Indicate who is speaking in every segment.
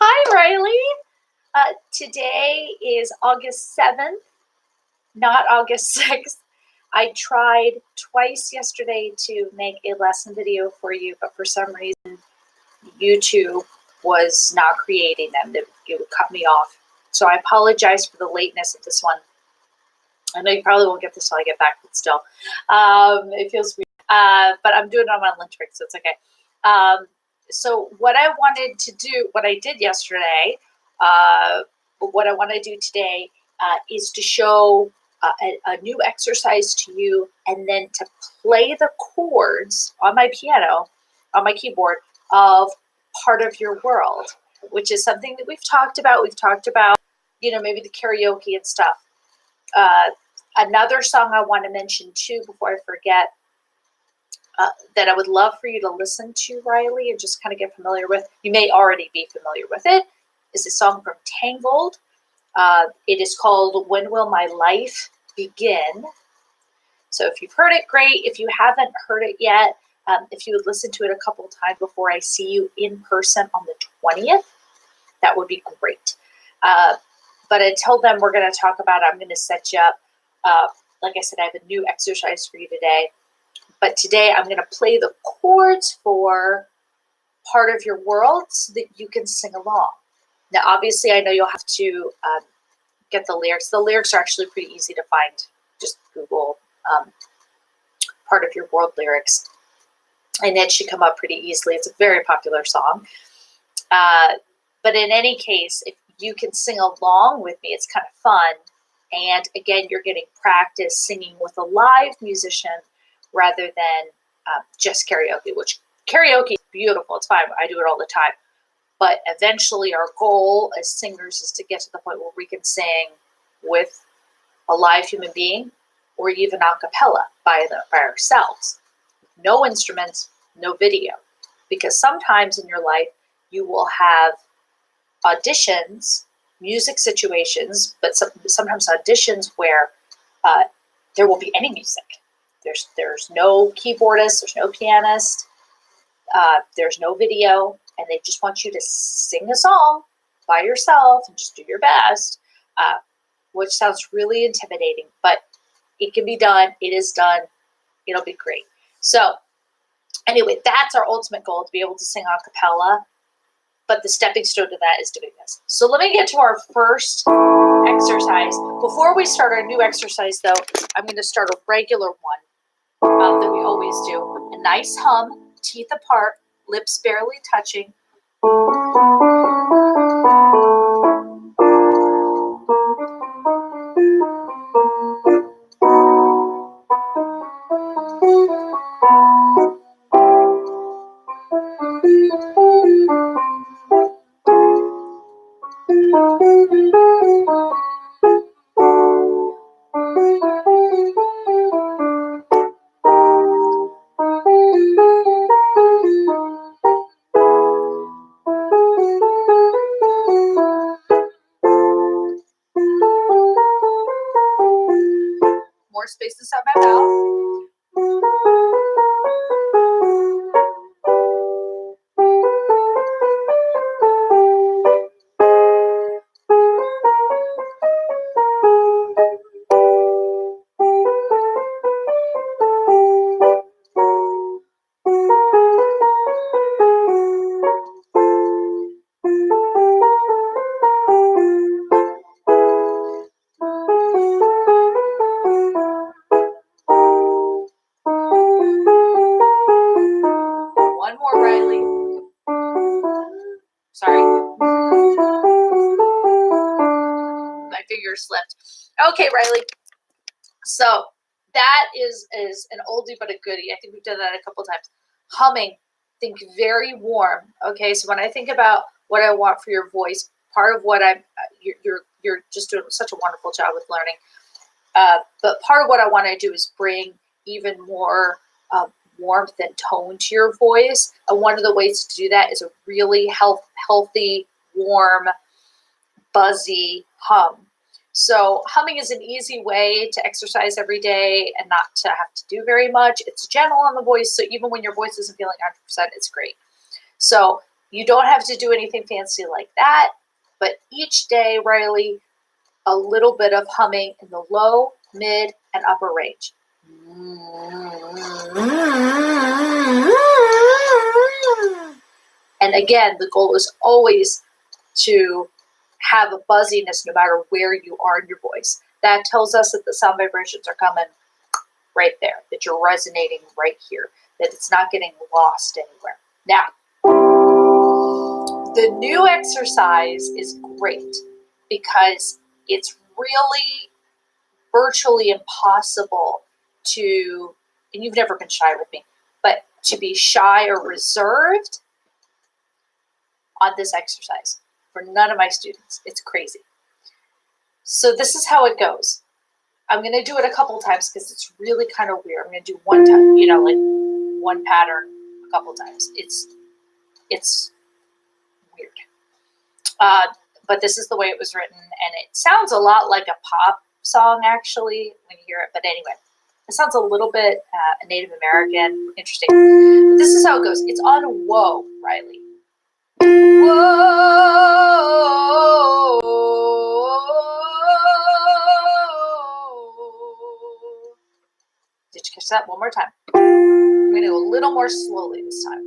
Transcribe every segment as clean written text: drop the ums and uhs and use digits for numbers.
Speaker 1: Hi, Reilly. Today is August 7th, not August 6th. I tried twice yesterday to make a lesson video for you, but for some reason, YouTube was not creating them. It would cut me off. So I apologize for the lateness of this one. I know you probably won't get this till I get back, but still. It feels weird. But I'm doing it on my lunch break, so it's okay. So what I wanted to do, what I did yesterday, what I want to do today is to show a new exercise to you, and then to play the chords on my piano, on my keyboard, of Part of Your World, which is something that we've talked about. We've talked about, maybe the karaoke and stuff. Another song I want to mention too, before I forget, that I would love for you to listen to, Reilly, and just kind of get familiar with. You may already be familiar with it. Is a song from Tangled. It is called When Will My Life Begin? So if you've heard it, great. If you haven't heard it yet, if you would listen to it a couple times before I see you in person on the 20th, that would be great. But until then, we're going to talk about, I'm going to set you up. Like I said, I have a new exercise for you today. But today I'm going to play the chords for Part of Your World so that you can sing along. Now, obviously, I know you'll have to get the lyrics. The lyrics are actually pretty easy to find. Just Google Part of Your World lyrics, and it should come up pretty easily. It's a very popular song. But in any case, if you can sing along with me, it's kind of fun. And again, you're getting practice singing with a live musician rather than just karaoke, which karaoke is beautiful. It's fine. I do it all the time. But eventually our goal as singers is to get to the point where we can sing with a live human being, or even a cappella by ourselves. No instruments, no video. Because sometimes in your life you will have auditions, music situations, but sometimes auditions where there will be any music. There's no keyboardist, there's no pianist, there's no video, and they just want you to sing a song by yourself and just do your best, which sounds really intimidating, but it can be done. It is done. It'll be great. So anyway, that's our ultimate goal, to be able to sing a cappella, but the stepping stone to that is doing this. So let me get to our first exercise. Before we start our new exercise, though, I'm going to start a regular one that we always do. A nice hum, teeth apart, lips barely touching. More space inside my mouth. One more, Reilly. Sorry. My finger slipped. Okay, Reilly. So that is an oldie but a goodie. I think we've done that a couple times. Humming. Think very warm. Okay, so when I think about what I want for your voice, part of what you're just doing such a wonderful job with learning. But part of what I want to do is bring even more warmth and tone to your voice. And one of the ways to do that is a really healthy, warm, buzzy hum. So humming is an easy way to exercise every day and not to have to do very much. It's gentle on the voice, so even when your voice isn't feeling 100%, it's great. So You don't have to do anything fancy like that, but each day, Reilly, a little bit of humming in the low, mid, and upper range. And again, the goal is always to have a buzziness no matter where you are in your voice. That tells us that the sound vibrations are coming right there, that you're resonating right here, that it's not getting lost anywhere. Now, the new exercise is great because it's really virtually impossible to, and you've never been shy with me, but to be shy or reserved on this exercise for none of my students. It's crazy. So this is how it goes. I'm going to do it a couple times because it's really kind of weird. I'm going to do one time, like one pattern a couple times. It's weird. But this is the way it was written, and it sounds a lot like a pop song, actually, when you hear it. But anyway, it sounds a little bit Native American. Interesting. But this is how it goes. It's on whoa, Reilly. Whoa. Did you catch that? One more time. I'm going to go a little more slowly this time.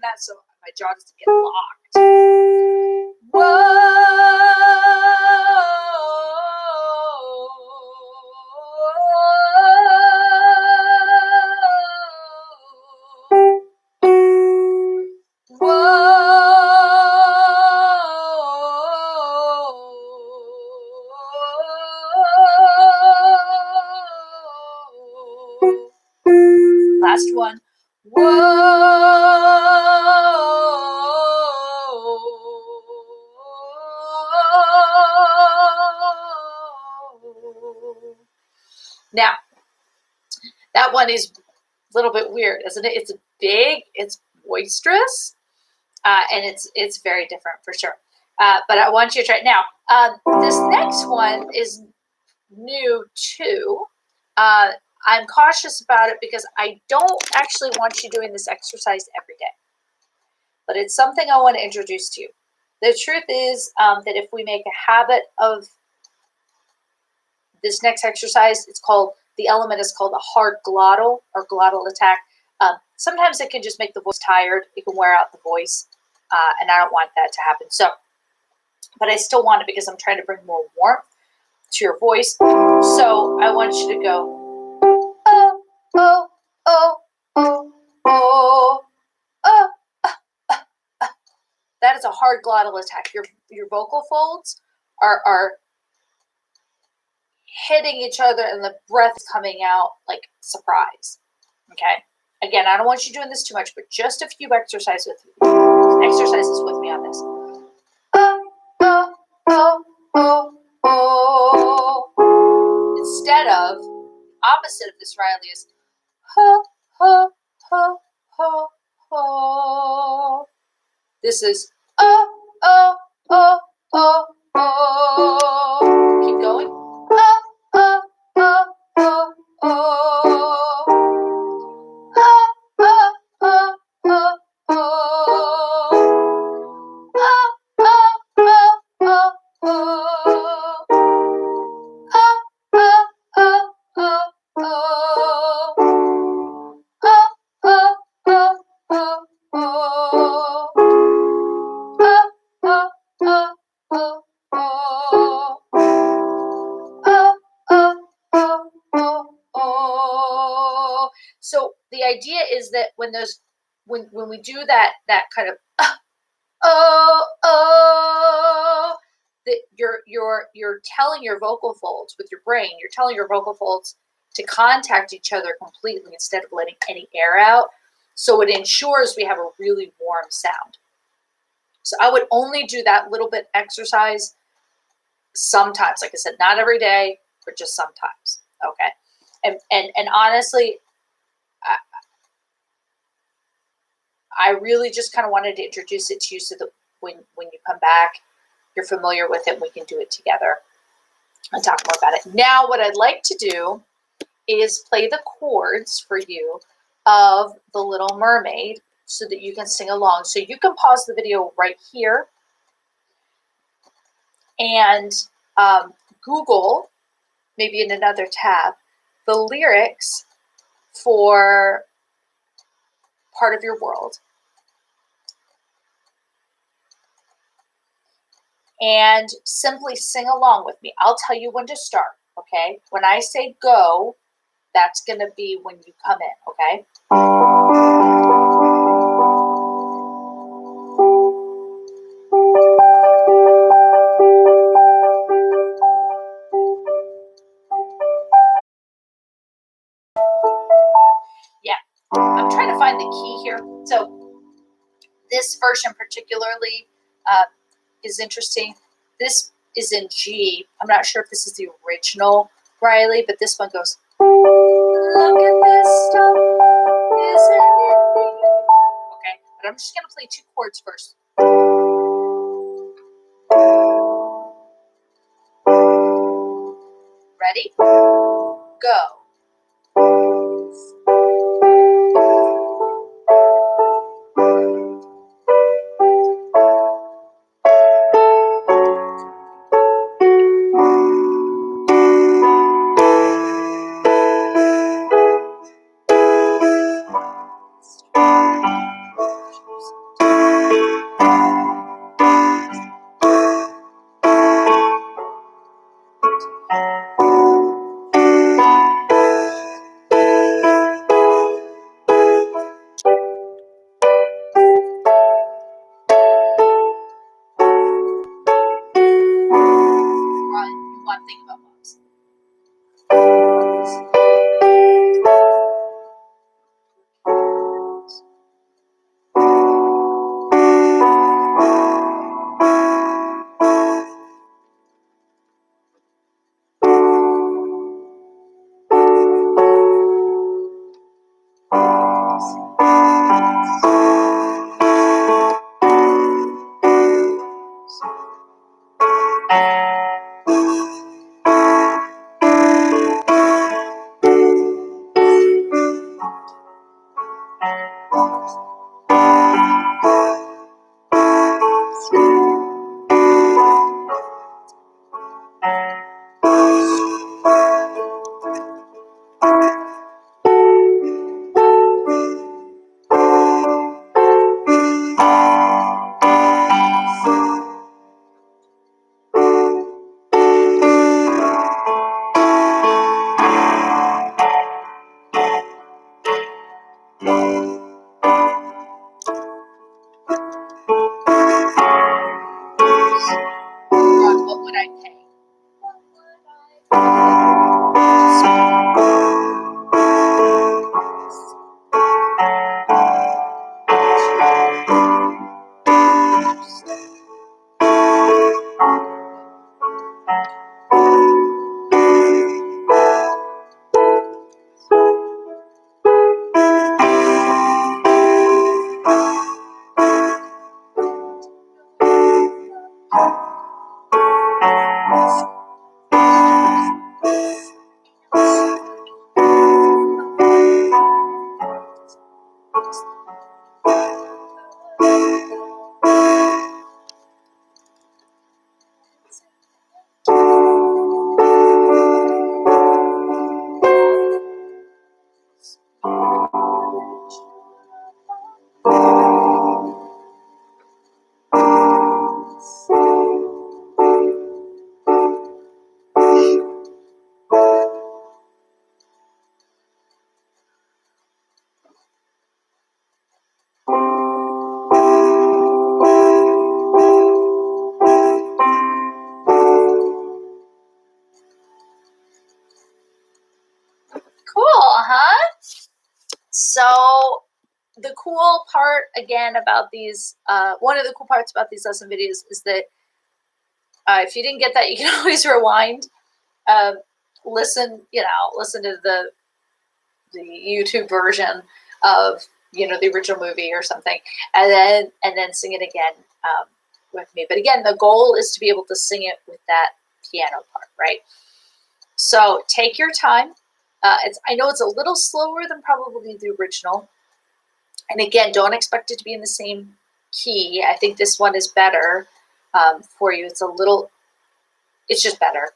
Speaker 1: That so my jaw doesn't get locked. Last one. Now, that one is a little bit weird, isn't it? It's big, it's boisterous, and it's very different for sure. But I want you to try it. Now, this next one is new too. I'm cautious about it because I don't actually want you doing this exercise every day. But it's something I want to introduce to you. The truth is that if we make a habit of this next exercise, the element is called a hard glottal or glottal attack. Sometimes it can just make the voice tired. It can wear out the voice, and I don't want that to happen. So, but I still want it because I'm trying to bring more warmth to your voice. So I want you to go, oh, oh, oh, oh, oh, oh. That is a hard glottal attack. Your vocal folds are hitting each other and the breath is coming out like surprise. Okay? Again, I don't want you doing this too much, but just a few exercises with me on this. Instead of, opposite of this, Reilly, is ha, ha, ha, ha, ha. This is oh, oh, oh, oh, oh. Keep going. Oh, oh, oh, oh, oh. Oh, oh, oh, oh, oh. when we do that kind of oh, that you're telling your vocal folds with your brain. You're telling your vocal folds to contact each other completely instead of letting any air out. So it ensures we have a really warm sound. So I would only do that little bit exercise sometimes. Like I said, not every day, but just sometimes. Okay. And honestly, I really just kind of wanted to introduce it to you so that when you come back, you're familiar with it and we can do it together and talk more about it. Now, what I'd like to do is play the chords for you of The Little Mermaid so that you can sing along. So you can pause the video right here and Google, maybe in another tab, the lyrics for Part of Your World. And simply sing along with me. I'll tell you when to start, okay? When I say go, that's going to be when you come in, okay? Yeah, I'm trying to find the key here. So this version particularly is interesting. This is in G. I'm not sure if this is the original Reilly, but this one goes, look at this stuff, isn't it neat? Okay, but I'm just going to play two chords first. Ready? Go. again about these, one of the cool parts about these lesson videos is that if you didn't get that, you can always rewind, listen to the YouTube version of, the original movie or something, and then sing it again with me. But again, the goal is to be able to sing it with that piano part, right? So take your time. I know it's a little slower than probably the original. And again, don't expect it to be in the same key. I think this one is better for you. It's just better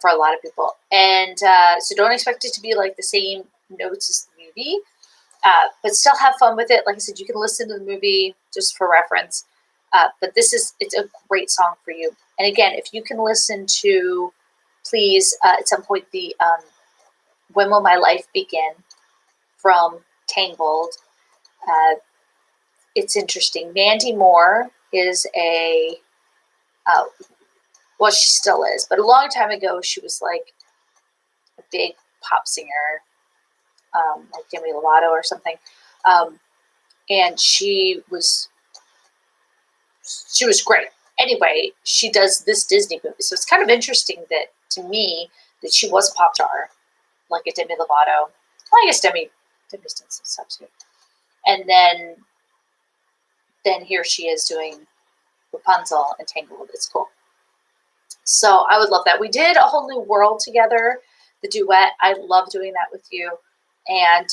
Speaker 1: for a lot of people. And so don't expect it to be like the same notes as the movie, but still have fun with it. Like I said, you can listen to the movie just for reference. But it's a great song for you. And again, if you can listen to, please, at some point, the When Will My Life Begin from Tangled. It's interesting. Mandy Moore is well, she still is, but a long time ago, she was like a big pop singer, like Demi Lovato or something. And she was great. Anyway, she does this Disney movie. So it's kind of interesting that, to me, that she was a pop star, like a Demi Lovato. Well, I guess Demi's done some stuff too. And then here she is doing Rapunzel and Tangled. It's cool. So I would love that. We did A Whole New World together, the duet. I love doing that with you. And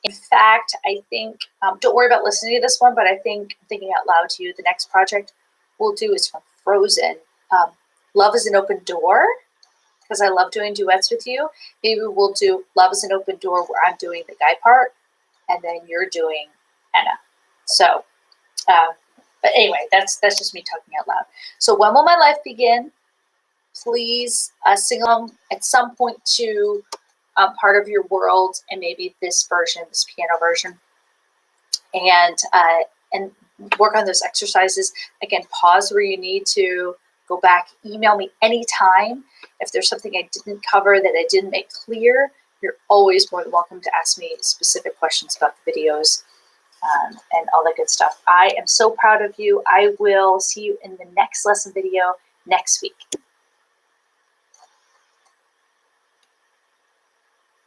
Speaker 1: in fact, I think, don't worry about listening to this one, but I think, thinking out loud to you, the next project we'll do is from Frozen. Love is an Open Door, because I love doing duets with you. Maybe we'll do Love is an Open Door, where I'm doing the guy part, and then you're doing Anna. So, but anyway, that's just me talking out loud. So When Will My Life Begin? Please sing along at some point to Part of Your World, and maybe this piano version, and work on those exercises. Again, pause where you need to, go back, email me anytime. If there's something I didn't cover that I didn't make clear, you're always more than welcome to ask me specific questions about the videos and all that good stuff. I am so proud of you. I will see you in the next lesson video next week.